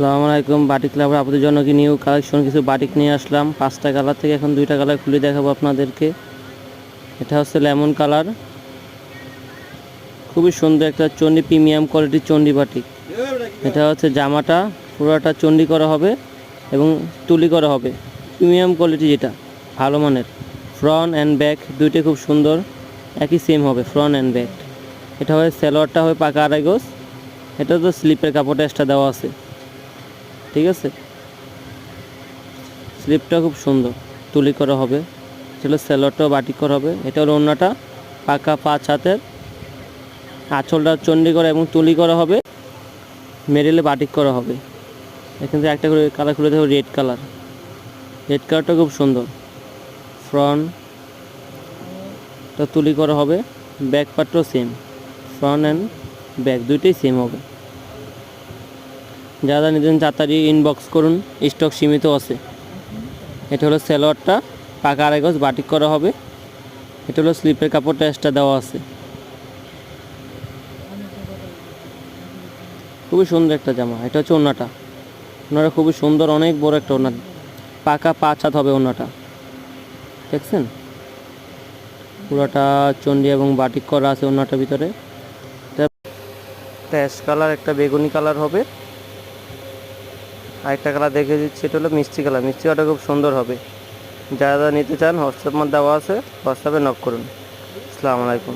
আসসালামু আলাইকুম। বাটিক লাভার আপনাদের জন্য কি নিউ কালেকশন কিছু বাটিক নিয়ে আসলাম। 5টা কালার থেকে এখন 2টা কালার খুলে দেখাবো আপনাদেরকে। এটা হচ্ছে লেমন কালার, খুবই সুন্দর একটা চন্ডি প্রিমিয়াম কোয়ালিটির চন্ডি বাটিক। এটা হচ্ছে জামাটা পুরোটা চন্ডি করা হবে এবং তুলি করা হবে, প্রিমিয়াম কোয়ালিটি, যেটা ভালো মানের। ফ্রন্ট অ্যান্ড ব্যাক দুইটাই খুব সুন্দর, একই সেম হবে ফ্রন্ট অ্যান্ড ব্যাক। এটা হয় সালোয়ারটা হয় পাকা আড়াই গজ। এটা তো স্লিপের কাপড়টা এক্সট্রা দেওয়া আছে, ঠিক আছে। স্লিপটা খুব সুন্দর তুলি করা হবে, সেটা সালোয়ারটাও বাটিক করা হবে। এটা হলো ওড়নাটা পাকা 5 হাতের, আঁচলটা চন্ডি করা এবং তুলি করা হবে, মেডেলে বাটিক করা হবে। এখান থেকে একটা করে কালার খুলে দেবো, রেড কালার। রেড কালারটা খুব সুন্দর, ফ্রন্টটা তুলি করা হবে, ব্যাক পার্টটাও সেম, ফ্রন্ট অ্যান্ড ব্যাক দুইটাই সেম হবে। যারা নিতেন তাড়াতাড়ি ইনবক্স করুন, স্টক সীমিত আছে। এটা হলো সালোয়ারটা পাকা আড়াই গজ বাটিক করা হবে। এটা হলো স্লিপের কাপড়টা এক্সট্রা দেওয়া আছে। খুবই সুন্দর একটা জামা। এটা হচ্ছে ওড়নাটা, ওড়নাটা খুবই সুন্দর, অনেক বড় একটা ওড়না, পাকা 5 হাত হবে ওড়নাটা, দেখছেন। পুরোটা চন্ডি এবং বাটিক করা আছে ওড়নাটার ভিতরে। এটা অ্যাশ কালার, একটা বেগুনি কালার হবে, আরেকটা কালার দেখে দিচ্ছি, এটা হলো মিষ্টি কালার। মিষ্টি কালারটা খুব সুন্দর হবে। যারা নিতে চান হোয়াটসঅ্যাপ মধ্যে দেওয়া আছে, হোয়াটসঅ্যাপে নক করুন। আসসালামু আলাইকুম।